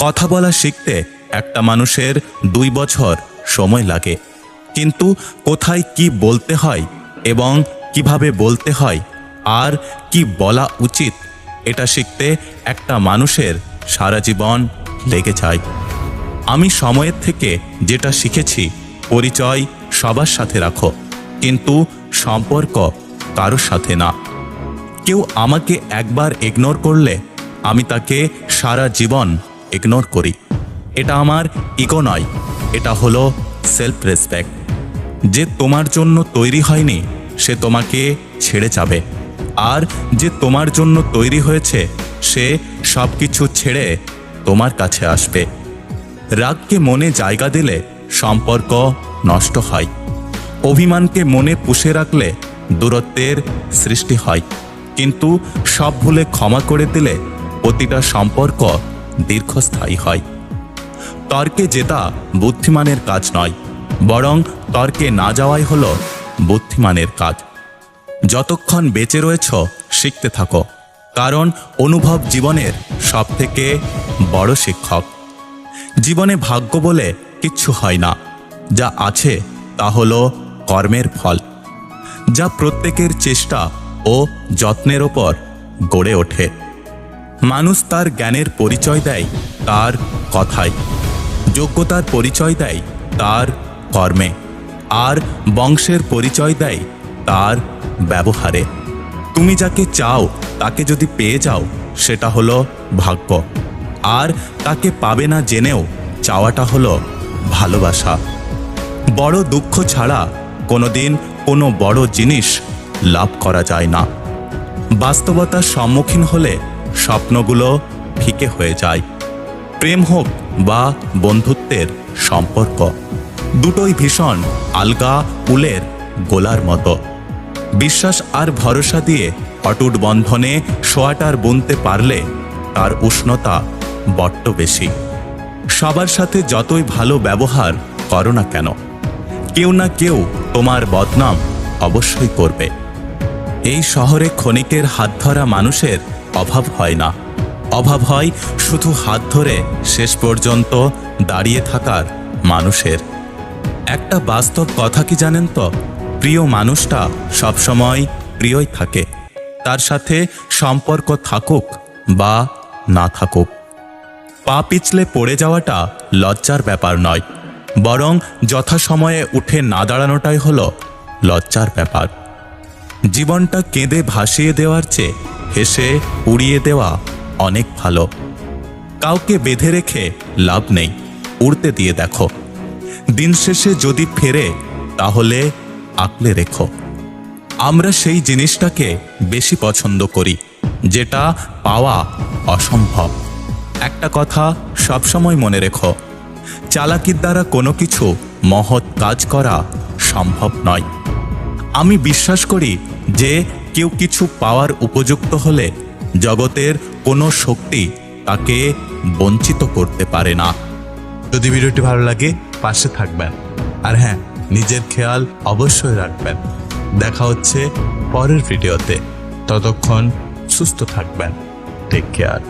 কথা বলা শিখতে একটা মানুষের 2 বছর সময় লাগে, কিন্তু কোথায় কি বলতে হয় এবং কিভাবে বলতে হয় আর কি বলা উচিত এটা শিখতে একটা মানুষের সারা জীবন লেগে যায়। আমি সময়ের থেকে যেটা শিখেছি, পরিচয় সবার সাথে রাখো, কিন্তু সম্পর্ক কারোর সাথে না। কেউ আমাকে একবার ইগনোর করলে আমি তাকে সারা জীবন ইগনোর করি। এটা আমার ইগো নয়, এটা হলো সেলফ রেসপেক্ট। যে তোমার জন্য তৈরি হয়নি সে তোমাকে ছেড়ে যাবে, আর যে তোমার জন্য তৈরি হয়েছে সে সব কিছু ছেড়ে তোমার কাছে আসবে। রাগকে মনে জায়গা দিলে সম্পর্ক নষ্ট হয়। অভিমানকে মনে পুষে রাখলে দূরত্বের সৃষ্টি হয়, কিন্তু সব ভুলে ক্ষমা করে দিলে প্রতিটা সম্পর্ক দীর্ঘস্থায়ী হয়। তর্কে জেতা বুদ্ধিমানের কাজ নয়, বরং তর্কে না যাওয়াই হলো বুদ্ধিমানের কাজ। যতক্ষণ বেঁচে রয়েছ শিখতে থাকো, কারণ অনুভব জীবনের সবথেকে বড় শিক্ষক। জীবনে ভাগ্য বলে কিচ্ছু হয় না, যা আছে তা হলো কর্মের ফল, যা প্রত্যেকের চেষ্টা ও যত্নের ওপর গড়ে ওঠে। মানুষ তার জ্ঞানের পরিচয় দেয় তার কথায়, যোগ্যতার পরিচয় দেয় তার কর্মে, আর বংশের পরিচয় দেয় তার ব্যবহারে। তুমি যাকে চাও তাকে যদি পেয়ে যাও সেটা হলো ভাগ্য, আর তাকে পাবে না জেনেও চাওয়াটা হলো ভালোবাসা। বড় দুঃখ ছাড়া কোনোদিন কোনো বড় জিনিস লাভ করা যায় না। বাস্তবতার সম্মুখীন হলে স্বপ্নগুলো ফিকে হয়ে যায়। প্রেম হোক বা বন্ধুত্বের সম্পর্ক, দুটোই ভীষণ আলগা উলের গোলার মতো। বিশ্বাস আর ভরসা দিয়ে অটুট বন্ধনে সোয়াটার বুনতে পারলে তার উষ্ণতা বড্ড বেশি। সবার সাথে যতই ভালো ব্যবহার করো না কেন, কেউ না কেউ তোমার বদনাম অবশ্যই করবে। এই শহরে ক্ষণিকের হাত ধরা মানুষের অভাব হয় না, অভাব হয় শুধু হাত ধরে শেষ পর্যন্ত দাঁড়িয়ে থাকার মানুষের। একটা বাস্তব কথা কি জানেন তো, প্রিয় মানুষটা সবসময় প্রিয়ই থাকে, তার সাথে সম্পর্ক থাকুক বা না থাকুক। পা পিছলে পড়ে যাওয়াটা লজ্জার ব্যাপার নয়, বরং যথাসময়ে উঠে না দাঁড়ানোটাই হলো লজ্জার ব্যাপার। জীবনটা কেঁদে ভাসিয়ে দেওয়ার চেয়ে হেসে উড়িয়ে দেওয়া অনেক ভালো। কাউকে বেঁধে রেখে লাভ নেই, উড়তে দিয়ে দেখো। দিন শেষে যদি ফেরে তাহলে আঁকলে রেখো। আমরা সেই জিনিসটাকে বেশি পছন্দ করি যেটা পাওয়া অসম্ভব। একটা কথা সবসময় মনে রেখো, চালাকির দ্বারা কোনো কিছু মহৎ কাজ করা সম্ভব নয়। আমি বিশ্বাস করি যে কেউ কিছু পাওয়ার উপযুক্ত হলে জগতের কোনো শক্তি তাকে বঞ্চিত করতে পারে না। যদি ভিডিওটি ভালো লাগে পাশে থাকবেন, আর হ্যাঁ, নিজের খেয়াল অবশ্যই রাখবেন। দেখা হচ্ছে পরের ভিডিওতে, ততক্ষণ সুস্থ থাকবেন। Take care.